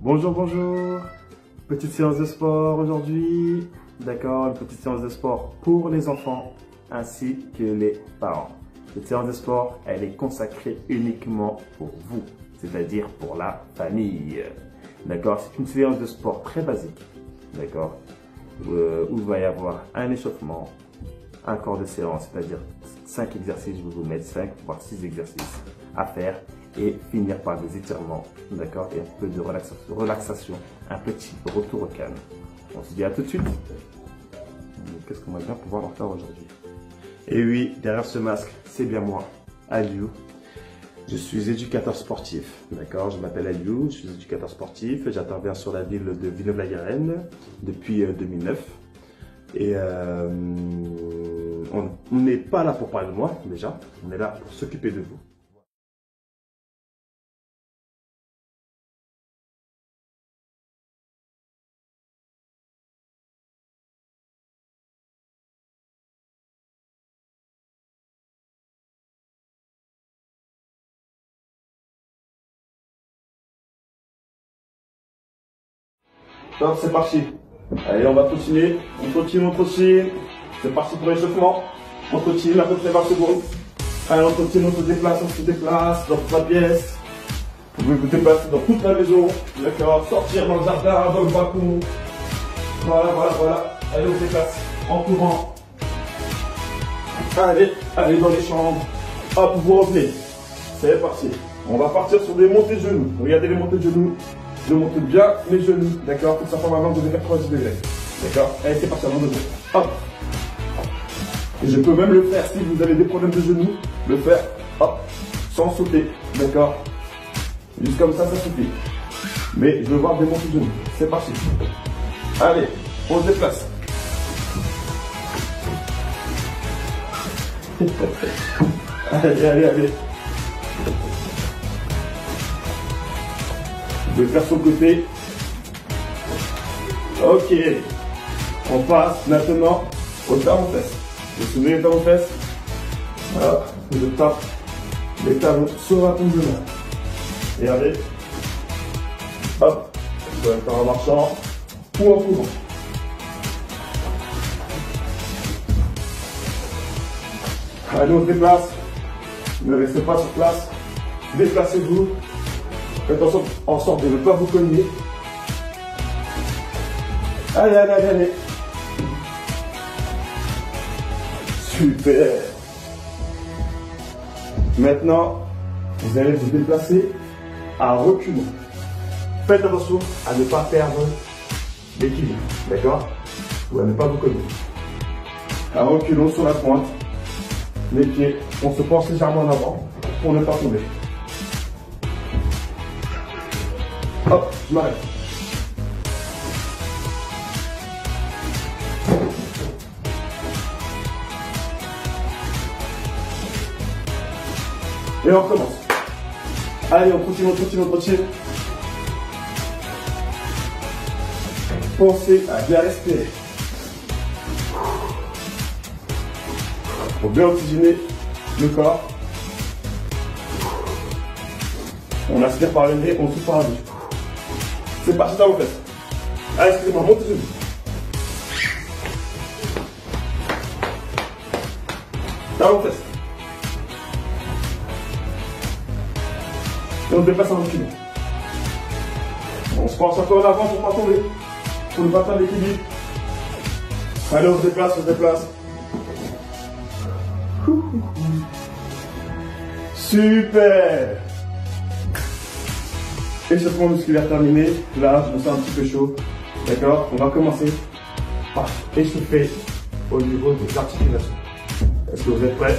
Bonjour, bonjour. Petite séance de sport aujourd'hui. D'accord, une petite séance de sport pour les enfants ainsi que les parents. Cette séance de sport, elle est consacrée uniquement pour vous, c'est-à-dire pour la famille. D'accord, c'est une séance de sport très basique. D'accord, où il va y avoir un échauffement, un corps de séance, c'est-à-dire 5 exercices, je vais vous mettre 5 voire 6 exercices à faire et finir par des étirements, d'accord, et un peu de relaxation, un petit retour au calme. On se dit à tout de suite. Qu'est-ce qu'on va bien pouvoir leur faire aujourd'hui? Et oui, derrière ce masque, c'est bien moi, Aliou. Je suis éducateur sportif, d'accord, je m'appelle Aliou, je suis éducateur sportif, j'interviens sur la ville de Villeneuve-la-Garenne depuis 2009. Et on n'est pas là pour parler de moi, déjà, on est là pour s'occuper de vous. Top, c'est parti. Allez, on va continuer. On continue. C'est parti pour l'échauffement. On continue à peu près 20 secondes. Allez, on continue, on se déplace dans toute la pièce. Vous pouvez vous déplacer dans toute la maison. D'accord, sortir dans le jardin, dans le balcon. Voilà. Allez, on se déplace en courant. Allez dans les chambres. Hop, vous revenez. C'est parti. On va partir sur des montées de genoux. Regardez les montées de genoux. Je monte bien mes genoux, d'accord, pour que ça forme un angle de 90 degrés. D'accord. Allez, c'est parti, avant de hop. Et je peux même le faire, si vous avez des problèmes de genoux, le faire, hop, sans sauter, d'accord. Juste comme ça suffit. Mais je veux voir des montées de genoux. C'est parti. Allez, on se déplace. Allez. Je vais faire sur le côté. Ok. On passe maintenant au talon-fesse. Vous soulevez les talons-fesses. Voilà. Je tape les talons sur la paume de main. Et allez. Hop. Vous pouvez faire en marchant ou en courant. Allez, on se déplace. Ne restez pas sur place. Déplacez-vous. Faites en sorte de ne pas vous cogner. Allez. Super. Maintenant, vous allez vous déplacer à reculons. Faites attention à ne pas perdre l'équilibre. D'accord? Ou à ne pas vous cogner. À reculons sur la pointe. Les pieds, on se penche légèrement en avant pour ne pas tomber. Hop, je m'arrête. Et on recommence. Allez, on continue. Pensez à bien respirer. Pour bien oxygéner le corps. On aspire par le nez, on souffle par la bouche. C'est parti dans vos fesses. Allez, excusez-moi, montez genoux. Dans vos fesses. Et on se déplace en reculons. On se penche encore en avant pour ne pas tomber. Pour ne pas perdre l'équilibre. Allez, on se déplace. Super. Échauffement musculaire terminé. Là, je me sens un petit peu chaud. D'accord? On va commencer par échauffer au niveau des articulations. Est-ce que vous êtes prêts?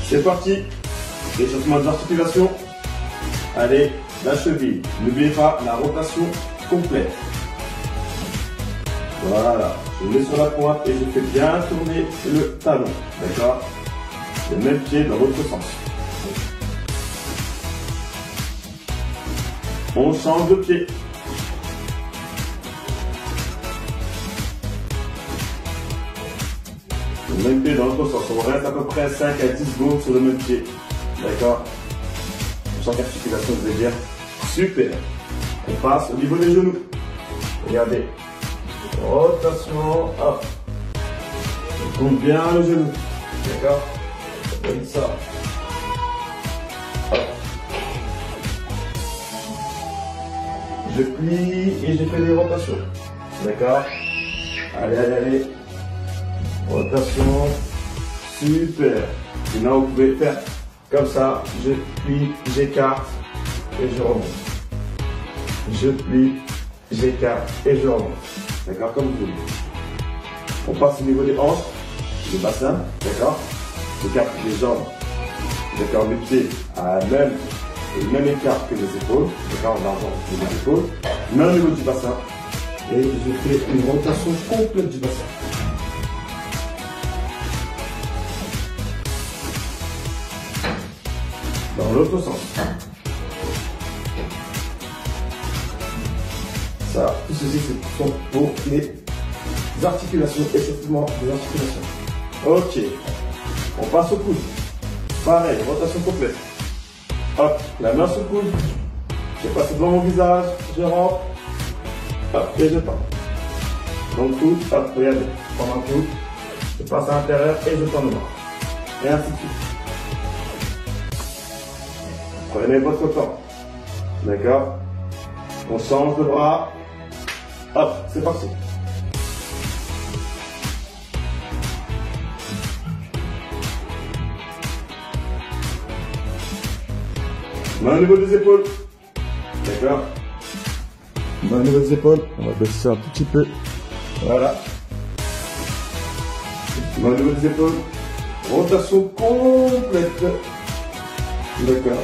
C'est parti. Échauffement des articulations. Allez, la cheville. N'oubliez pas la rotation complète. Voilà. Je mets sur la pointe et je fais bien tourner le talon. D'accord? Le même pied dans l'autre sens. On change de pied. Le même pied dans l'autre sens. On reste à peu près 5 à 10 secondes sur le même pied. D'accord? chaque articulation, vous allez dire super. On passe au niveau des genoux. Regardez. Rotation, hop. On compte bien le genou. D'accord? Comme ça. Hop. Je plie et je fais des rotations. D'accord? Allez, allez, allez. Rotation. Super. Maintenant, vous pouvez faire comme ça. Je plie, j'écarte et je remonte. Je plie, j'écarte et je remonte. D'accord? Comme vous voulez. On passe au niveau des hanches, du bassin. D'accord? J'écarte les jambes. D'accord? Les pieds à le même écart que les épaules. D'accord? On argent les épaules. Même au niveau du bassin. Et je fais une rotation complète du bassin. Dans l'autre sens. Ça, tout ceci, c'est pour les articulations, effectivement, des articulations. Ok. On passe au coude. Pareil, rotation complète. Hop, la main sur le coude. Je passe devant mon visage, je rentre. Hop, et je tends. Donc coude, hop, regardez. Je prends un coude, je passe à l'intérieur et je tends le bras. Et ainsi de suite. Prenez votre temps. D'accord? On change de bras. Hop, c'est parti. Main au niveau des épaules. D'accord? Main au niveau des épaules. On va baisser un tout petit peu. Voilà. Main au niveau des épaules. Rotation complète. D'accord.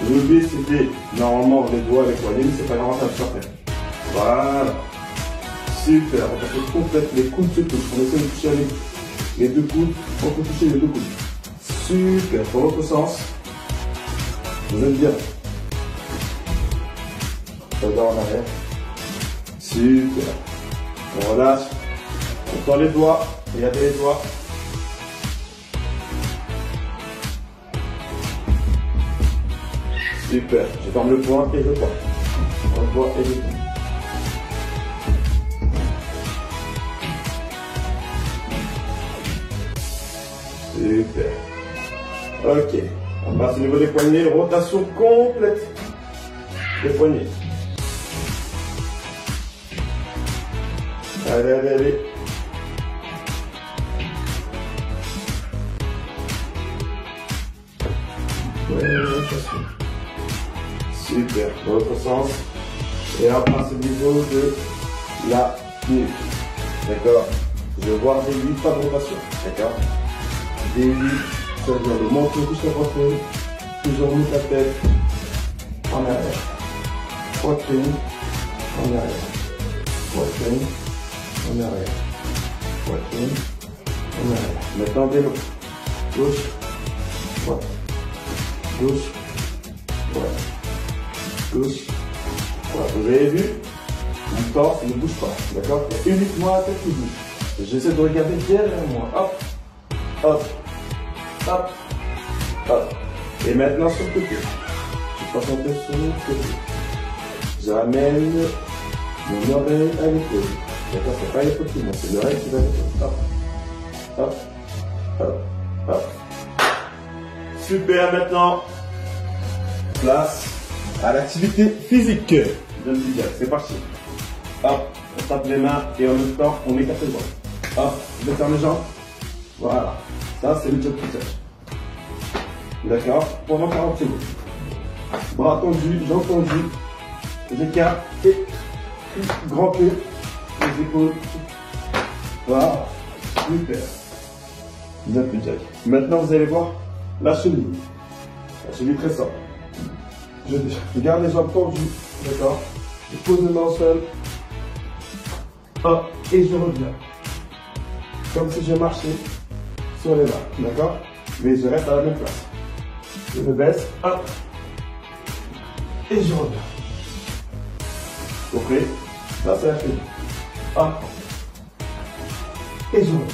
L'oubli, c'était normalement les doigts, les poignets, mais c'est pas grave, ça va se faire. Voilà. Super. Rotation complète. Les coudes se touchent. On essaie de toucher avec les deux coudes. On peut toucher les deux coudes. Super. Dans l'autre sens. Vous êtes bien. Regarde en arrière. Super. On relâche. On tend les doigts. Regardez les doigts. Super. Je ferme le poing et je tends. Le poing et je tends. Super. Ok. On passe au niveau des poignets, rotation complète des poignets. Allez, allez, allez. Ouais, rotation. Super. Dans l'autre sens. Et on passe au niveau de la nuque. D'accord? Je vais voir des 8 pas de rotation. D'accord? Des 8. C'est-à-dire le menton jusqu'à la poitrine, toujours mis la tête en arrière, poitrine en arrière, poitrine en arrière, poitrine en arrière. Maintenant vélo, gauche, droite, gauche, droite, gauche, droite. Vous avez vu, mon torse ne bouge pas, d'accord? Il y a uniquement la tête qui bouge. J'essaie de regarder derrière moi, hop, hop. Hop, hop. Et maintenant sur le côté. Je passe un peu sur le côté. J'amène mon oreille à l'épaule. D'accord, c'est pas l'épaule qui monte, c'est l'oreille qui va à l'épaule. Hop, hop, hop, hop. Super, maintenant. Place à l'activité physique. C'est parti. Hop, on tape les mains et en même temps, on écarte les bras. Hop, je vais faire les jambes. Voilà. Ça, c'est le job push. D'accord? Pendant 40 secondes. Bras tendus, jambes tendues. J'écarte et grand pied. Les épaules. Voilà. Super. Job push. Maintenant, vous allez voir la cheville. La cheville très simple. Je garde les jambes tendues. D'accord? Je pose les mains au sol. Hop. Et je reviens. Comme si je marchais sur les mains, d'accord? Mais je reste à la même place. Je me baisse, hop, et je reviens. Ok? Là, c'est la cheville. Hop, et je reviens.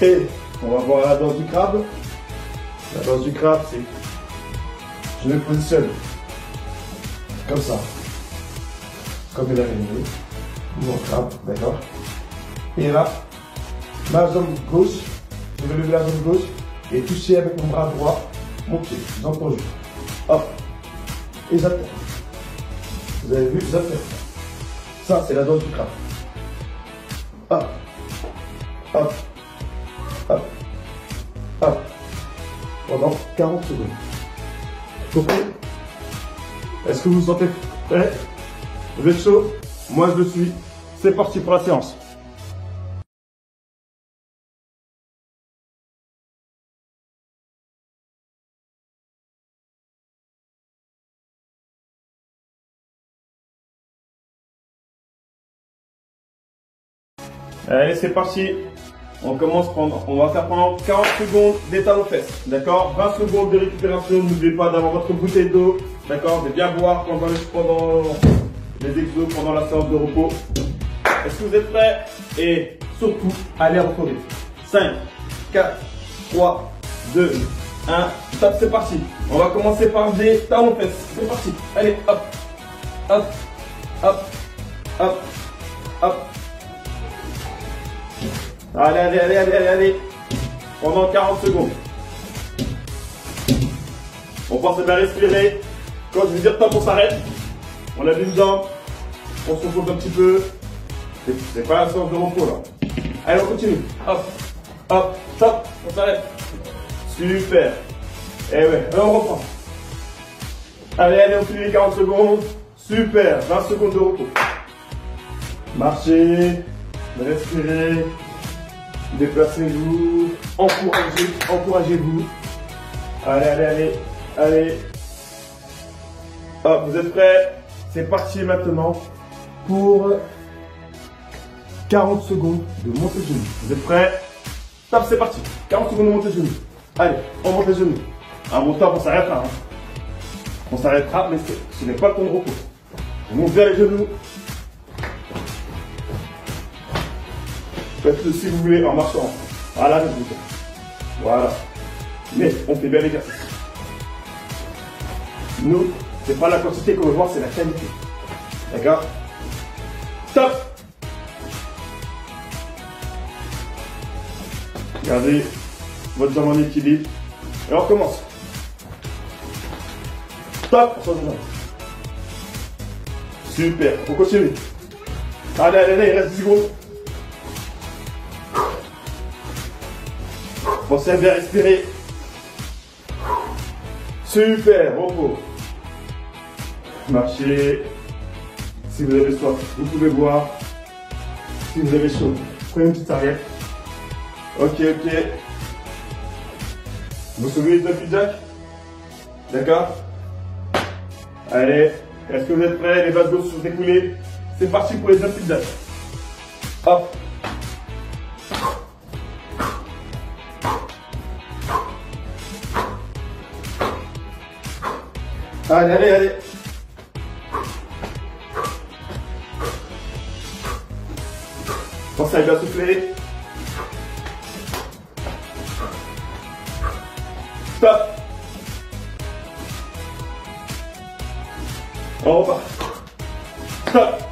Et on va voir la danse du crabe. La base du crabe, c'est je me positionne comme ça, comme une araignée, mon crabe, d'accord. Et là, ma jambe gauche, je vais lever la jambe gauche et toucher avec mon bras droit mon pied, jambe pour genou. Hop, et j'atterre. Vous avez vu, j'atterre. Ça, c'est la danse du crabe. Hop, hop, hop, hop. Pendant 40 secondes. Compris? Est-ce que vous vous sentez prêt? Vous êtes chaud? Moi, je le suis. C'est parti pour la séance. Allez, c'est parti. On commence on va faire pendant 40 secondes d'étal aux fesses. D'accord? 20 secondes de récupération. N'oubliez pas d'avoir votre bouteille d'eau. D'accord? De bien boire pendant les exos, pendant la séance de repos. Est-ce que vous êtes prêts? Et surtout, allez à votre rythme. 5, 4, 3, 2, 1. Top, c'est parti. On va commencer par des talons aux fesses. C'est parti. Allez, hop, hop, hop, hop, hop. Allez, allez, allez, allez, allez, allez. Pendant 40 secondes. On pense à bien respirer. Quand je vais dire top, on s'arrête. On lève une jambe. On se repose un petit peu. C'est pas la séance de repos là. Allez, on continue. Hop, hop, top. On s'arrête. Super. Et ouais, là on reprend. Allez, allez, on finit les 40 secondes. Super. 20 secondes de repos. Marchez. Respirez. Déplacez-vous, encouragez-vous. Allez, allez, allez, allez. Hop, vous êtes prêts? C'est parti maintenant pour 40 secondes de montée de genoux. Vous êtes prêts? Top, c'est parti. 40 secondes de montée de genoux. Allez, on monte les genoux. À mon top, on s'arrêtera. On s'arrêtera, mais ce n'est pas le temps de repos. On monte bien les genoux. Faites-le si vous voulez en marchant. Voilà, voilà. Mais on fait bien l'exercice. Nous, c'est pas la quantité qu'on veut voir, c'est la qualité. D'accord? Top! Gardez votre jambe en équilibre. Et on recommence. Top! On change de jambe. Super. On continue. Allez, allez, allez, il reste 10 secondes. Pensez à bien respirer. Super, repos. Marchez. Si vous avez soif, vous pouvez boire. Si vous avez chaud, prenez une petite serviette. Ok, ok. Vous vous souvenez de jumping jack? D'accord? Allez, est-ce que vous êtes prêts? Les bases gauches sont découlées. C'est parti pour les jumping jack. Hop. Allez, allez, allez. Pensez à bien souffler. Stop. On repart. Stop.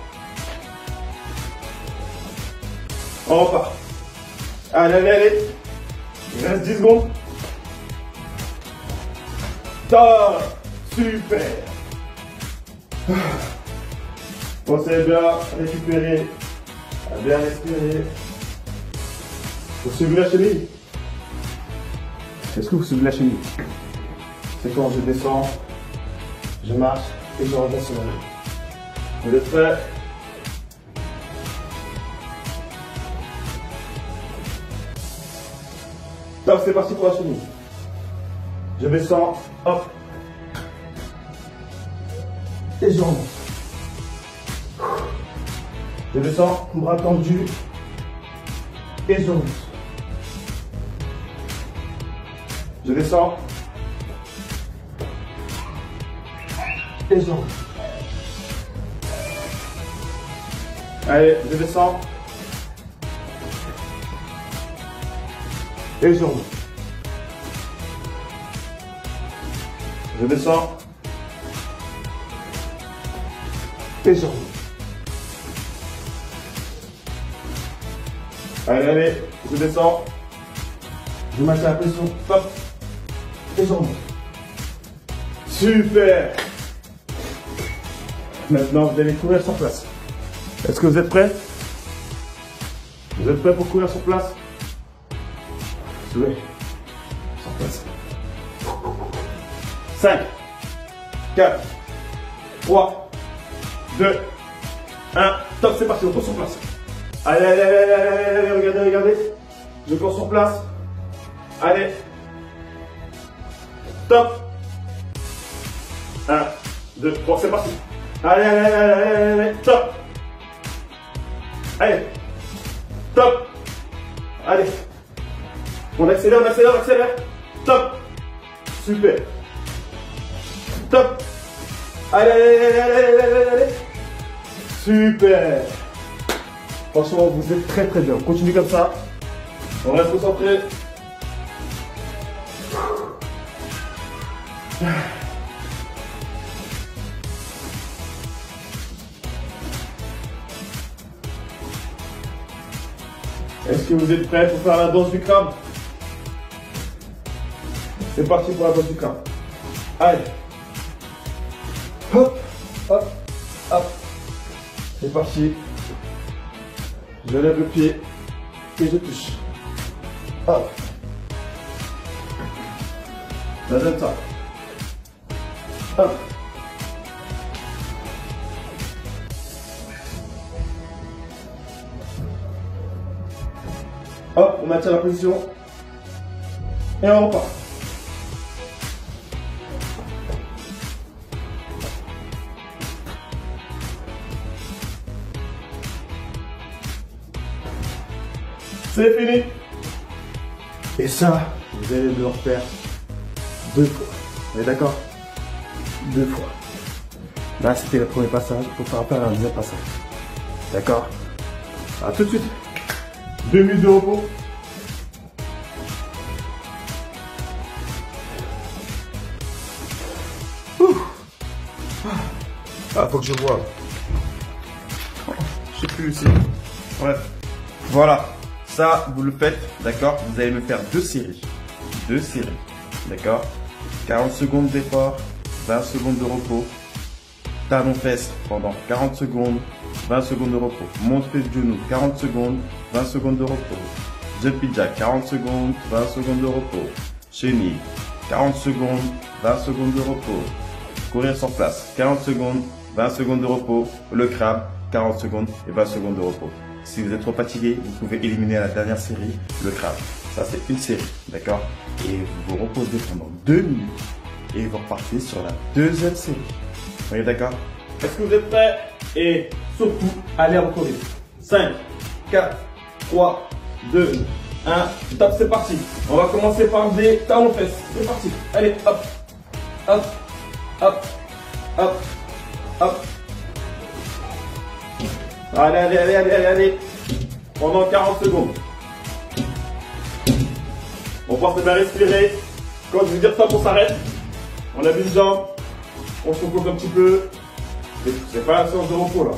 On repart. Allez, allez, allez. Il reste 10 secondes. Stop. Super. Pensez à bien récupérer, à bien respirer. Vous suivez la chenille? Est-ce que vous suivez la chenille? C'est quand je descends, je marche et je reviens sur la main. Vous êtes prêts? Top, c'est parti pour la chenille. Je descends, hop. Et je remonte. Je descends, bras tendu. Et je remonte. Je descends. Et je remonte. Allez, je descends. Et je remonte. Je descends. Et je remonte. Allez, allez, je descends. Je maintiens la pression. Hop. Et je remonte. Super. Maintenant, vous allez courir sur place. Est-ce que vous êtes prêts? Vous êtes prêts pour courir sur place? Oui. Sur place. 5, 4, 3, 2, 1. Top, c'est parti, on court sur place. Allez, allez, allez, allez, allez, allez, regardez, regardez. Je cours sur place. Allez. Top. 1, 2, 3, c'est parti. Allez, allez, allez, allez, allez, allez, top. Allez. Top. Allez. On accélère, on accélère, on accélère. Top. Super. Top. Allez, allez, allez, allez, allez, allez. Super. Franchement, vous êtes très très bien. On continue comme ça. On reste concentré. Est-ce que vous êtes prêts pour faire la danse du crabe? C'est parti pour la danse du crabe. Allez. Hop, hop, hop. C'est parti. Je lève le pied et je touche. Hop. Ça donne ça. Hop. Hop, on maintient la position. Et on repart. C'est fini. Et ça, vous allez le refaire 2 fois. Vous êtes d'accord? 2 fois. Là, c'était le premier passage. Il faut faire un deuxième passage. D'accord? A tout de suite. 2 minutes de repos. Ah, faut que je vois. Je sais plus aussi. Bref. Voilà. Ça, vous le faites, d'accord? Vous allez me faire 2 séries. 2 séries. D'accord? 40 secondes d'effort, 20 secondes de repos. Talon-fesse pendant 40 secondes, 20 secondes de repos. Montée de genou, 40 secondes, 20 secondes de repos. Jumping jack, 40 secondes, 20 secondes de repos. Chenille, 40 secondes, 20 secondes de repos. Courir sur place, 40 secondes, 20 secondes de repos. Le crabe, 40 secondes et 20 secondes de repos. Si vous êtes trop fatigué, vous pouvez éliminer la dernière série, le crabe. Ça, c'est une série, d'accord? Et vous vous reposez pendant 2 minutes et vous repartez sur la deuxième série. Vous êtes d'accord? Est-ce que vous êtes prêts? Et surtout, allez recourir. 5, 4, 3, 2, 1. Top, c'est parti. On va commencer par des talons-fesses. C'est parti. Allez, hop, hop, hop, hop, hop. Allez, allez, allez, allez, allez, allez. Pendant 40 secondes. On pense à bien respirer. Quand je vais dire stop, on s'arrête. On lève une jambe. On se repose un petit peu. C'est pas la séance de repos là.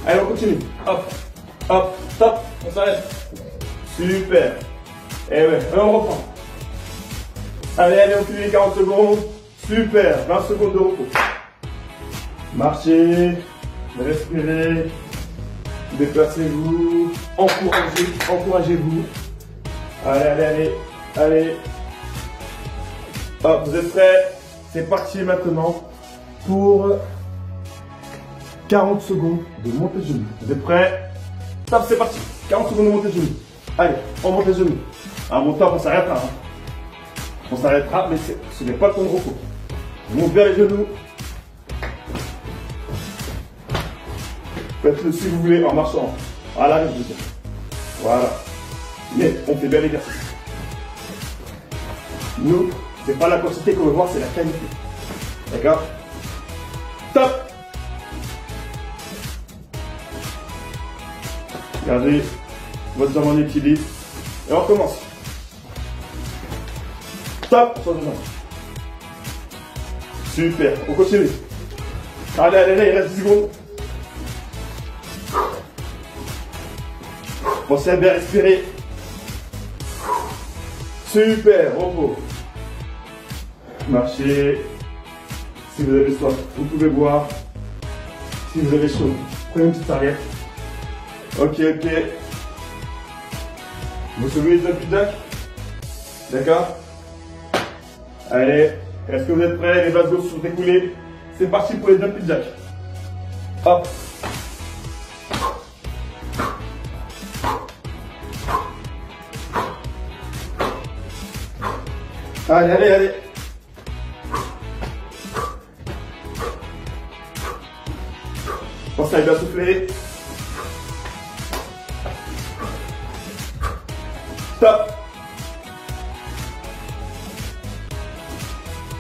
Allez, on continue. Hop, hop, stop. On s'arrête. Super. Et ouais, on reprend. Allez, allez, on finit les 40 secondes. Super. 20 secondes de repos. Marchez. Respirez. Déplacez-vous, encouragez-vous. Allez, allez, allez, allez. Hop, vous êtes prêts? C'est parti maintenant pour 40 secondes de montée de genoux. Vous êtes prêts? Top, c'est parti. 40 secondes de montée de genoux. Allez, on monte les genoux. À mon top, on s'arrêtera. On s'arrêtera, mais ce n'est pas le temps de repos. Je monte bien les genoux. Faites-le si vous voulez en marchant à l'arrêt, je veux dire. Voilà. Mais on fait bien l'exercice. Nous, c'est pas la quantité qu'on veut voir, c'est la qualité. D'accord? Top! Gardez votre jambe en équilibre. Et on recommence. Top! Sur les jambes. Super, on continue. Allez, allez, allez, il reste 10 secondes. Pensez à bien respirer. Super, repos. Marchez. Si vous avez soif, vous pouvez boire. Si vous avez chaud, prenez une petite serviette. Ok, ok. Vous soulevez les jumping jacks. D'accord? Allez, est-ce que vous êtes prêts? Les bases gauches sont écoulées. C'est parti pour les jumping jacks. Hop. Allez, allez, allez. Pensez à bien souffler. Stop.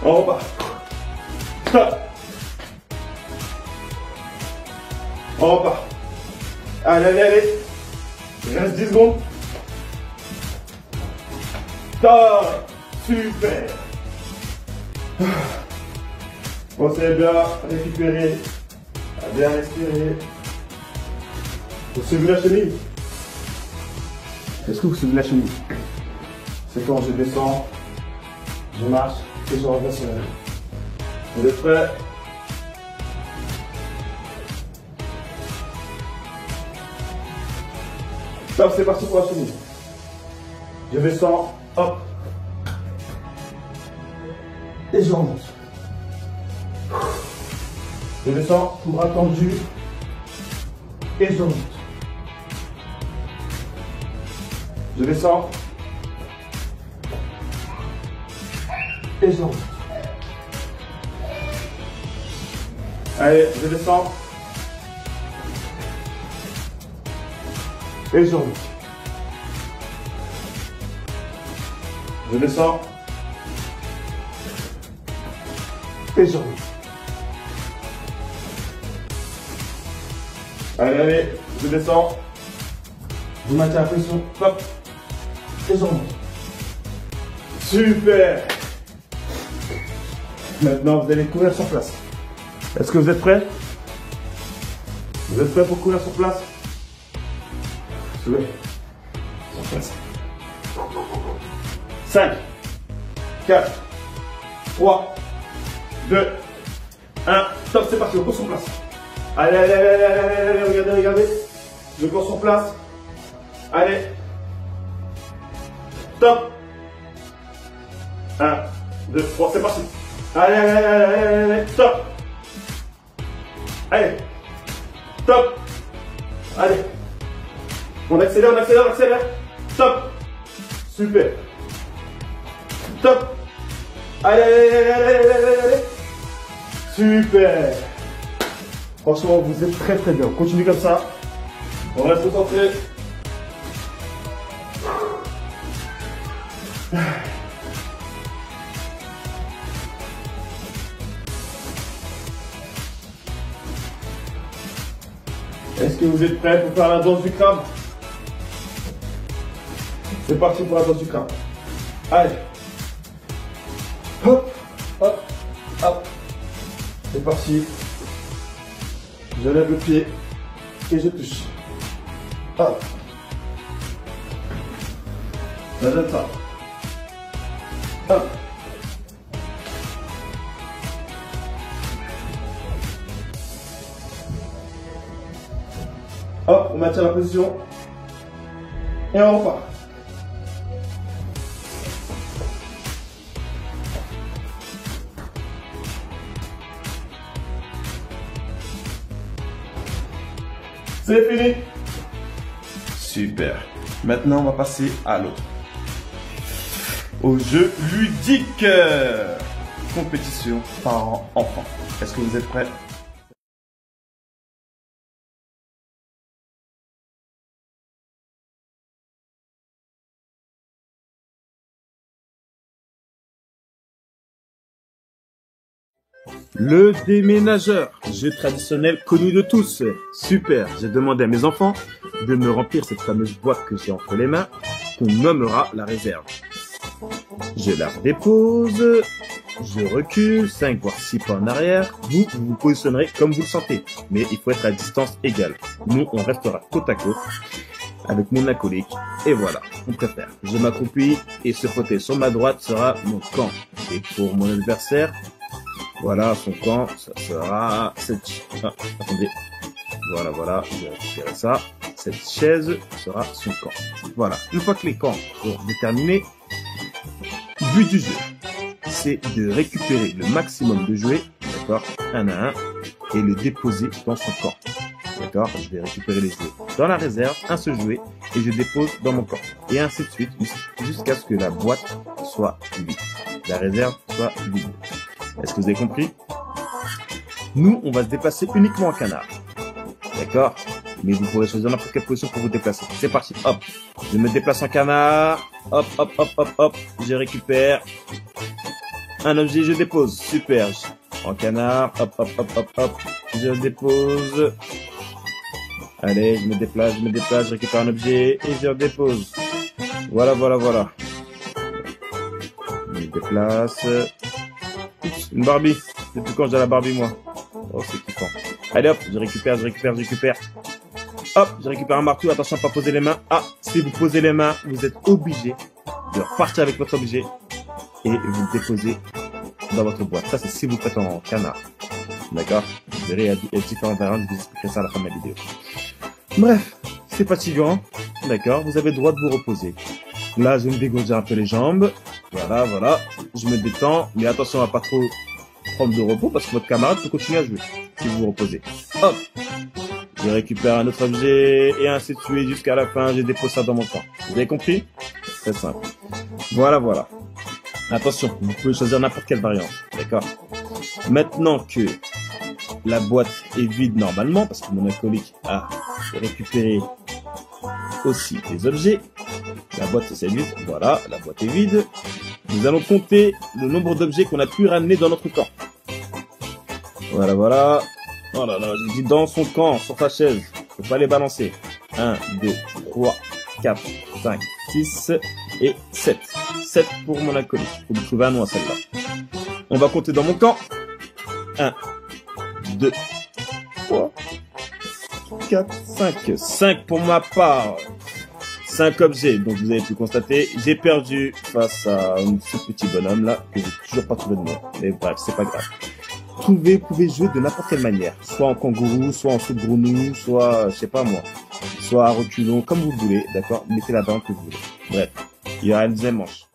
On repart. Stop. On repart. Allez, allez, allez. Il reste 10 secondes. Stop. Super. Pensez à bien récupérer. À bien respirer. Vous suivez la chenille? Est-ce que vous suivez la chenille? C'est quand je descends, je marche et je reviens sur la ligne. Vous êtes prêts? Stop, c'est parti pour la chenille. Je descends, hop. Et je remonte. Je descends, tout bras tendu. Et je remonte. Je descends. Et je remonte. Allez, je descends. Et je remonte. Je descends. Et je remonte. Allez, allez, je descends. Je maintiens la pression. Hop. Et je remonte. Super. Maintenant, vous allez courir sur place. Est-ce que vous êtes prêts? Vous êtes prêts pour courir sur place? Soulevez. Sur place. 5, 4, 3, 2, 1. Stop, c'est parti, on court sur place. Allez, allez, allez, allez, allez, allez, regardez, regardez. Je cours sur place. Allez. Stop. 1, 2, 3, c'est parti. Allez, allez, allez, allez, allez, allez, stop. Allez. Stop. Allez. On accélère, on accélère, on accélère. Stop. Super. Stop. Allez, allez, allez, allez, allez, allez. Super. Franchement, vous êtes très très bien. Continuez comme ça. On reste concentré. Est-ce que vous êtes prêts pour faire la danse du crabe? C'est parti pour la danse du crabe. Allez. Hop, hop, hop. C'est parti. Je lève le pied et je touche. Hop. Je donne ça. Hop. Hop, on maintient la position. Et on repart. C'est fini. Super. Maintenant, on va passer à l'autre. Au jeu ludique. Compétition parents-enfants. Est-ce que vous êtes prêts? Le déménageur, jeu traditionnel connu de tous. Super, j'ai demandé à mes enfants de me remplir cette fameuse boîte que j'ai entre les mains, qu'on nommera la réserve. Je la dépose je recule, 5 voire 6 pas en arrière. Vous vous positionnerez comme vous le sentez, mais il faut être à distance égale. Nous, on restera côte à côte avec mon acolyte, et voilà, on préfère. Je m'accroupis, et ce fauteuil sur ma droite sera mon camp. Et pour mon adversaire, voilà, son camp, ça sera cette... Ah, attendez. Voilà, je vais récupérer ça. Cette chaise sera son camp. Voilà, une fois que les camps sont déterminés, le but du jeu, c'est de récupérer le maximum de jouets, d'accord, un à un, et le déposer dans son camp. D'accord, je vais récupérer les jouets dans la réserve, un seul jouet, et je dépose dans mon camp. Et ainsi de suite, jusqu'à ce que la boîte soit vide. La réserve soit vide. Est-ce que vous avez compris? Nous, on va se déplacer uniquement en canard. D'accord? Mais vous pourrez choisir n'importe quelle position pour vous déplacer. C'est parti, hop. Je me déplace en canard. Hop, hop, hop, hop, hop. Je récupère un objet, je dépose. Super. En canard, hop, hop, hop, hop, hop. Je dépose. Allez, je me déplace, je récupère un objet et je dépose. Voilà. Je me déplace. Oups, une Barbie. Depuis quand j'ai la Barbie, moi? Oh, c'est kiffant. Allez, hop, je récupère. Hop, je récupère un marteau. Attention à pas poser les mains. Ah, si vous posez les mains, vous êtes obligé de repartir avec votre objet et vous le déposez dans votre boîte. Ça, c'est si vous faites en canard. D'accord? Vous verrez, il y a différentes variantes. Je vous expliquerai ça à la fin de la vidéo. Bref, c'est fatigant. D'accord? Vous avez le droit de vous reposer. Là, je vais me dégourdir un peu les jambes. Voilà. Je me détends. Mais attention à pas trop prendre de repos parce que votre camarade peut continuer à jouer si vous vous reposez. Hop! Je récupère un autre objet et ainsi de suite jusqu'à la fin. Je dépose ça dans mon camp. Vous avez compris? Très simple. Voilà. Attention, vous pouvez choisir n'importe quelle variante. D'accord? Maintenant que la boîte est vide normalement, parce que mon acolyte a récupéré aussi les objets, la boîte est vide. Voilà, la boîte est vide. Nous allons compter le nombre d'objets qu'on a pu ramener dans notre camp. Voilà. Oh là là, j'ai dit dans son camp, sur sa chaise. Faut pas les balancer. 1, 2, 3, 4, 5, 6 et 7. 7 pour mon acolyte. Faut me trouver un nom à celle-là. On va compter dans mon camp. 1, 2, 3, 4, 5. 5 pour ma part. 5 objets. Donc vous avez pu constater, j'ai perdu face à ce petit bonhomme là, que j'ai toujours pas trouvé de nom. Mais bref, c'est pas grave. Vous pouvez jouer de n'importe quelle manière. Soit en kangourou, soit en saut de grenouille, soit, je sais pas moi, soit à reculons, comme vous voulez, d'accord? Mettez la dent que vous voulez. Bref, il y aura une deuxième manche.